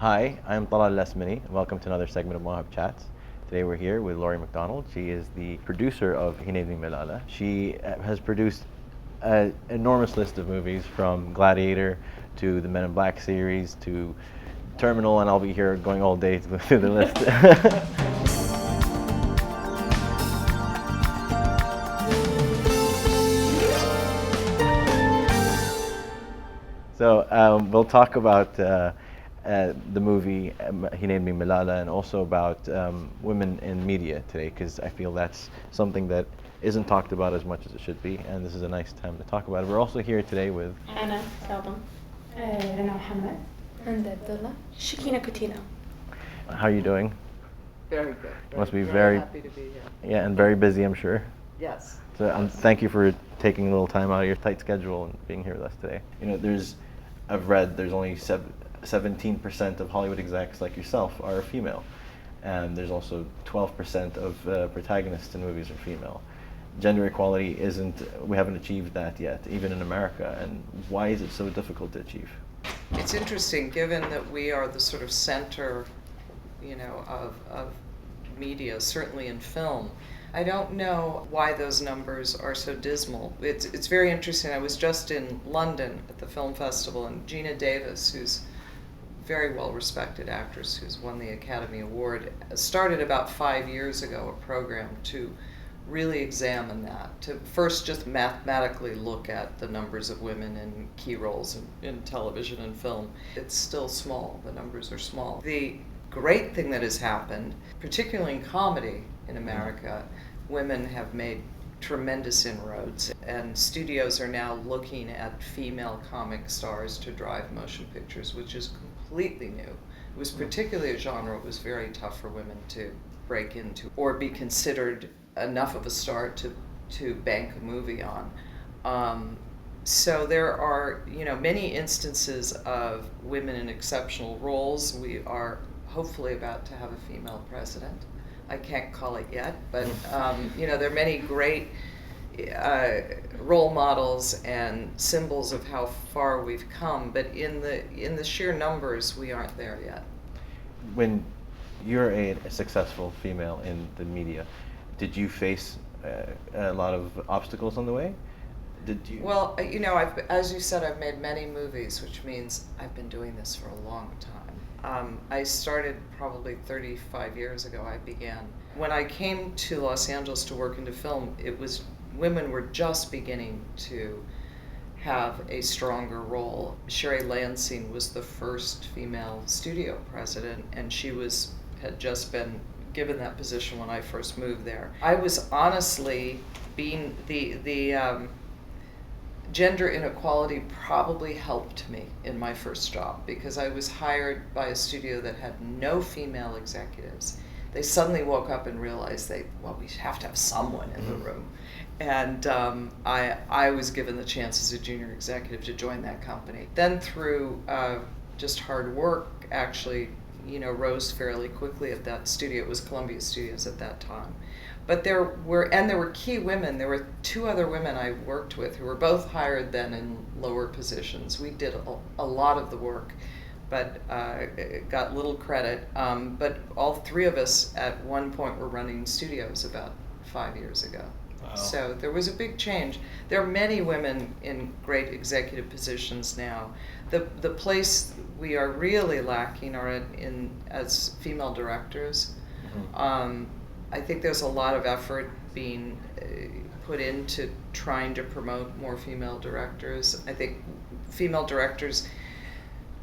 Hi, I'm Talal Lasmini, and welcome to another segment of Mawaheb Chats. Today we're here with Laurie MacDonald. She is the producer of He Named Me Malala. She has produced an enormous list of movies, from Gladiator to the Men in Black series to Terminal, and I'll be here going all day to go through the list. So we'll talk about the movie He Named Me Malala, and also about women in media today, because I feel that's something that isn't talked about as much as it should be, and this is a nice time to talk about it. We're also here today with أنا ساطم رنا محمد And Abdullah. Shakina Kutina. how are you doing? Very good. Must be very very happy to be here. Yeah, and very busy, I'm sure. Yes. So thank you for taking a little time out of your tight schedule and being here with us today. I've read there's only 17% of Hollywood execs like yourself are female, and there's also 12% of protagonists in movies are female. Gender equality we haven't achieved that yet, even in America. And why is it so difficult to achieve? It's interesting, given that we are the sort of center, of media, certainly in film. I don't know why those numbers are so dismal. It's very interesting. I was just in London at the film festival, and Gina Davis, who's a very well-respected actress who's won the Academy Award, started about 5 years ago a program to really examine that, to first just mathematically look at the numbers of women in key roles in television and film. It's still small. The numbers are small. The great thing that has happened, particularly in comedy in America, women have made tremendous inroads, and studios are now looking at female comic stars to drive motion pictures, which is completely new. It was particularly a genre it was very tough for women to break into or be considered enough of a star to bank a movie on. So there are, many instances of women in exceptional roles. We are hopefully about to have a female president. I can't call it yet, but there are many great role models and symbols of how far we've come. But in the sheer numbers, we aren't there yet. When you're a successful female in the media, did you face a lot of obstacles on the way? Did you? Well, as you said, I've made many movies, which means I've been doing this for a long time. I started probably 35 years ago. I began. When I came to Los Angeles to work into film, women were just beginning to have a stronger role. Sherry Lansing was the first female studio president, and she had just been given that position when I first moved there. I was honestly being the gender inequality probably helped me in my first job, because I was hired by a studio that had no female executives. They suddenly woke up and realized we have to have someone in the room. And I was given the chance as a junior executive to join that company. Then through just hard work, actually, rose fairly quickly at that studio. It was Columbia Studios at that time. But there were key women. There were 2 other women I worked with who were both hired then in lower positions. We did a lot of the work, but got little credit. But all 3 of us at one point were running studios about 5 years ago. Wow. So there was a big change. There are many women in great executive positions now. The place we are really lacking are as female directors. Mm-hmm. I think there's a lot of effort being put into trying to promote more female directors. I think female directors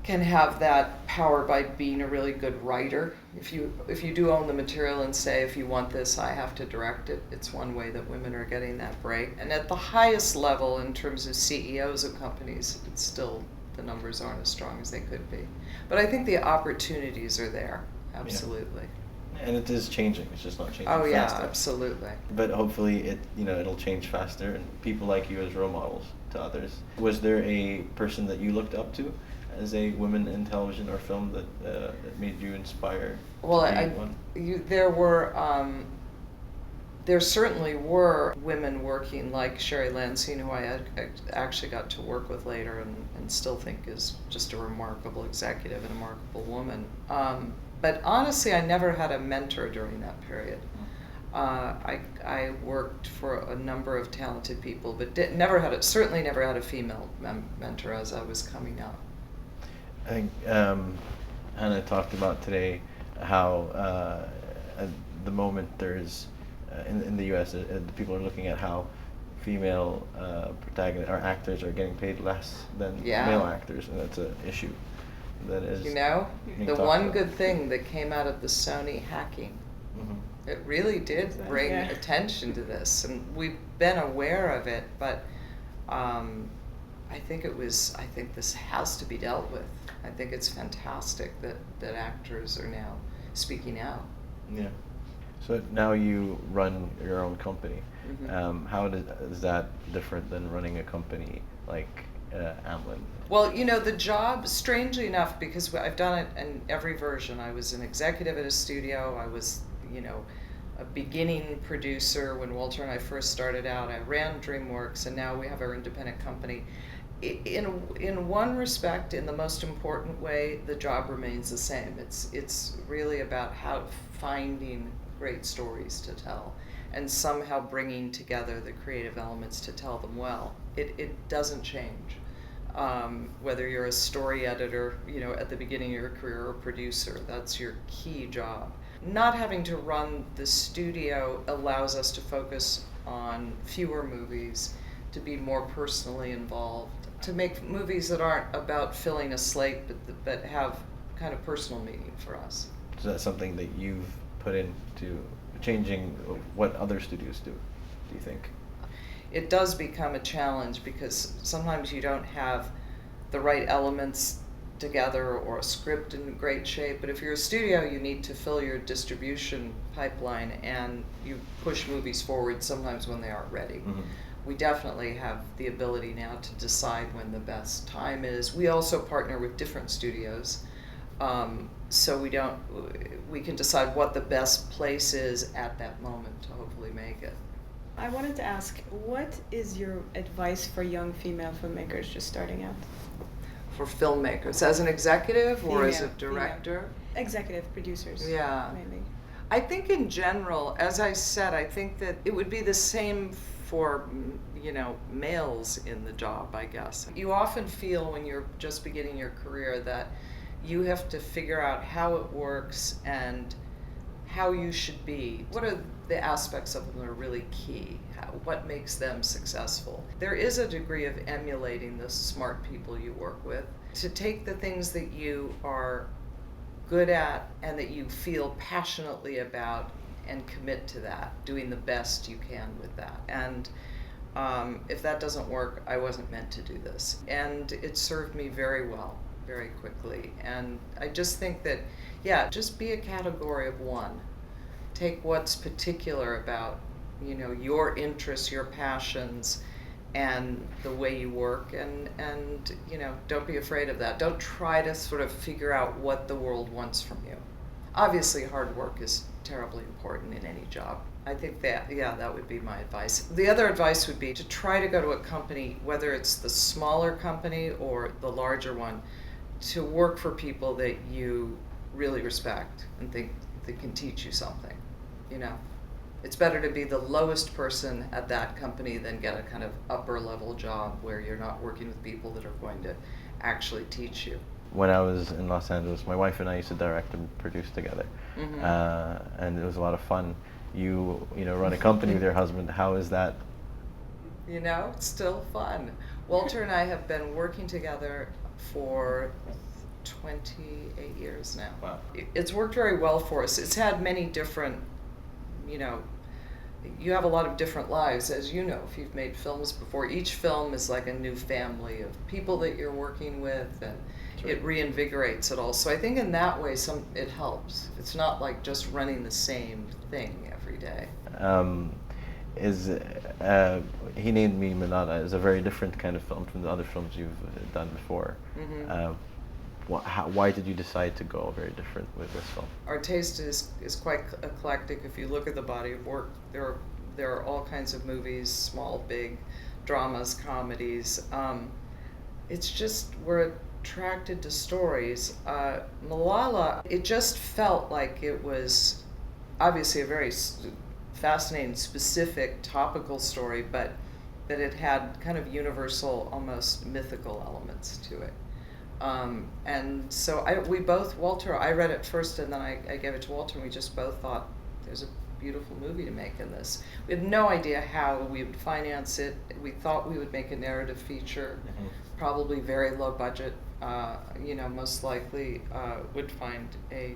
can have that power by being a really good writer. If you do own the material and say, if you want this, I have to direct it, it's one way that women are getting that break. And at the highest level, in terms of CEOs of companies, it's still, the numbers aren't as strong as they could be. But I think the opportunities are there, absolutely. Yeah. And it is changing. It's just not changing faster. Oh yeah, absolutely. But hopefully it'll change faster, and people like you as role models to others. Was there a person that you looked up to as a woman in television or film that made you inspire? Well, one? there were There certainly were women working like Sherry Lansing, who I actually got to work with later and still think is just a remarkable executive and a remarkable woman. But honestly, I never had a mentor during that period. I worked for a number of talented people, but certainly never had a female mentor as I was coming out. I think Hannah talked about today how at the moment there's in the U.S. People are looking at how female protagonists or actors are getting paid less than male actors, and that's an issue that is. You know, the one good thing that came out of the Sony hacking, it really did bring attention to this, and we've been aware of it, but I think this has to be dealt with. I think it's fantastic that actors are now speaking out. Yeah. So now you run your own company. How is that different than running a company like Amblin? Well, you know, the job, strangely enough, because I've done it in every version. I was an executive at a studio. I was, you know, a beginning producer when Walter and I first started out. I ran DreamWorks, and now we have our independent company. In one respect, in the most important way, the job remains the same. It's really about finding great stories to tell and somehow bringing together the creative elements to tell them well. It doesn't change. Whether you're a story editor, you know, at the beginning of your career, or producer, that's your key job. Not having to run the studio allows us to focus on fewer movies, to be more personally involved, to make movies that aren't about filling a slate but have kind of personal meaning for us. Is that something that you've put into changing what other studios do you think? It does become a challenge because sometimes you don't have the right elements together or a script in great shape, but if you're a studio, you need to fill your distribution pipeline and you push movies forward sometimes when they aren't ready. We definitely have the ability now to decide when the best time is. We also partner with different studios, so we can decide what the best place is at that moment to hopefully make it. I wanted to ask, what is your advice for young female filmmakers just starting out? For filmmakers, as an executive or as a director? Executive producers, mainly. I think in general, as I said, I think that it would be the same for, you know, males in the job, I guess. You often feel when you're just beginning your career that you have to figure out how it works and how you should be. What are the aspects of them that are really key? What makes them successful? There is a degree of emulating the smart people you work with, to take the things that you are good at and that you feel passionately about and commit to that, doing the best you can with that. And if that doesn't work, I wasn't meant to do this. And it served me very well, very quickly. And I just think that, just be a category of one. Take what's particular about, you know, your interests, your passions, and the way you work, and you know, don't be afraid of that. Don't try to sort of figure out what the world wants from you. Obviously, hard work is terribly important in any job. I think that would be my advice. The other advice would be to try to go to a company, whether it's the smaller company or the larger one, to work for people that you really respect and think that can teach you something. You know, it's better to be the lowest person at that company than get a kind of upper level job where you're not working with people that are going to actually teach you. When I was in Los Angeles, my wife and I used to direct and produce together, and it was a lot of fun. You know, run a company with your husband. How is that? You know, it's still fun. Walter and I have been working together for 28 years now. Wow. It's worked very well for us. It's had many different, you know, you have a lot of different lives, as you know, if you've made films before. Each film is like a new family of people that you're working with, and it reinvigorates it all. So I think in that way, it helps. It's not like just running the same thing every day. He Named Me Malala is a very different kind of film from the other films you've done before. Why did you decide to go very different with this film? Our taste is quite eclectic. If you look at the body of work, there are all kinds of movies, small, big, dramas, comedies. It's just we're attracted to stories. Malala, it just felt like it was obviously a very fascinating, specific, topical story, but that it had kind of universal, almost mythical elements to it. And so Walter, I read it first and then I gave it to Walter, and we just both thought there's a beautiful movie to make in this. We had no idea how we would finance it. We thought we would make a narrative feature, probably very low budget, most likely would find a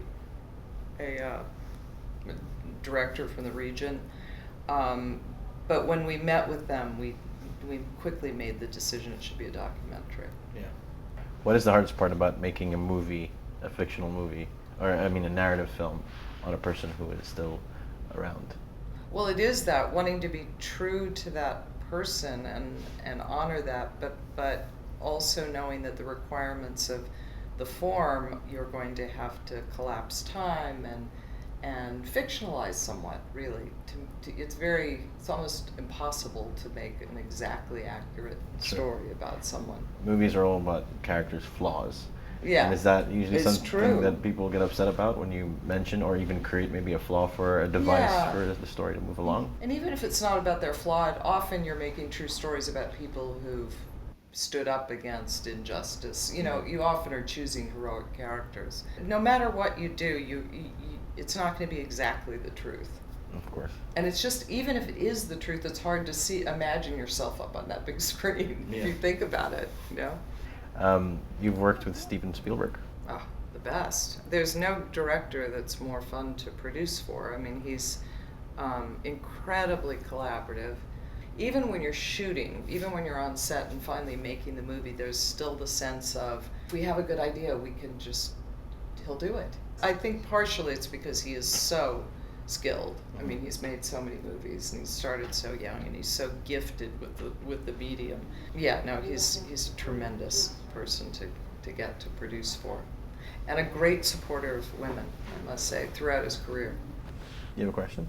director from the region. But when we met with them, we quickly made the decision it should be a documentary. Yeah. What is the hardest part about making a movie, a fictional movie, or a narrative film on a person who is still around? Well, it is that, wanting to be true to that person and honor that, but also knowing that the requirements of the form, you're going to have to collapse time and fictionalize somewhat, really. It's almost impossible to make an exactly accurate story about someone. Movies are all about characters' flaws. Yeah. And is that usually It's something true. that people get upset about when you mention or even create maybe a flaw for a device for the story to move along? And even if it's not about their flaw, often you're making true stories about people who've stood up against injustice. You often are choosing heroic characters. No matter what you do, it's not going to be exactly the truth. Of course. And it's just, even if it is the truth, it's hard to imagine yourself up on that big screen if you think about it, You've worked with Steven Spielberg. Ah, the best. There's no director that's more fun to produce for. I mean, he's incredibly collaborative. Even when you're shooting, even when you're on set and finally making the movie, there's still the sense of, if we have a good idea, he'll do it. I think partially it's because he is so skilled. I mean, he's made so many movies and he started so young and he's so gifted with the medium. Yeah, no, he's a tremendous person to get to produce for. And a great supporter of women, I must say, throughout his career. You have a question?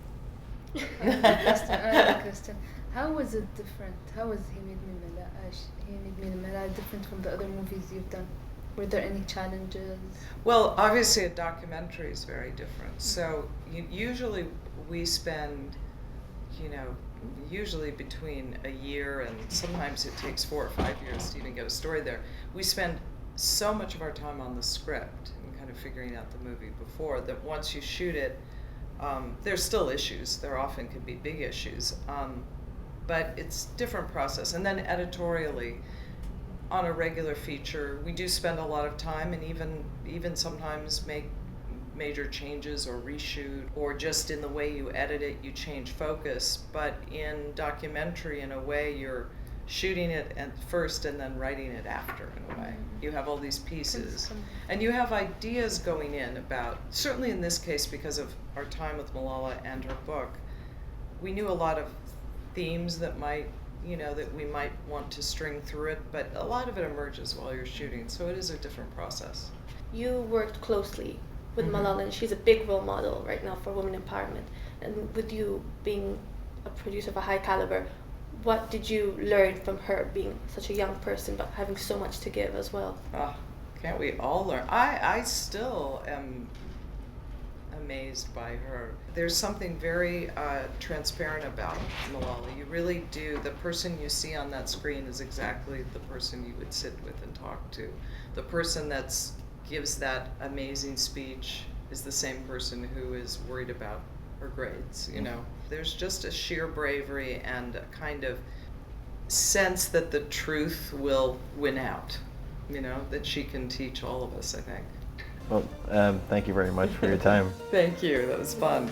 I have a question. How was it different? How was He Made Me Malala different from the other movies you've done? Were there any challenges? Well, obviously a documentary is very different. So usually we spend, usually between a year and sometimes it takes 4 or 5 years to even get a story there. We spend so much of our time on the script and kind of figuring out the movie before that once you shoot it, there's still issues. There often can be big issues, but it's a different process. And then editorially, on a regular feature, we do spend a lot of time and even sometimes make major changes or reshoot, or just in the way you edit it, you change focus. But in documentary, in a way, you're shooting it at first and then writing it after, in a way. You have all these pieces. And you have ideas going in about, certainly in this case, because of our time with Malala and her book, we knew a lot of themes that that we might want to string through it, but a lot of it emerges while you're shooting, so it is a different process. You worked closely with Malala, and she's a big role model right now for women empowerment. And with you being a producer of a high caliber, what did you learn from her, being such a young person but having so much to give as well? Oh, can't we all learn? I still am amazed by her. There's something very transparent about Malala. You really do. The person you see on that screen is exactly the person you would sit with and talk to. The person that gives that amazing speech is the same person who is worried about her grades, There's just a sheer bravery and a kind of sense that the truth will win out, that she can teach all of us, I think. Well, thank you very much for your time. Thank you. That was fun.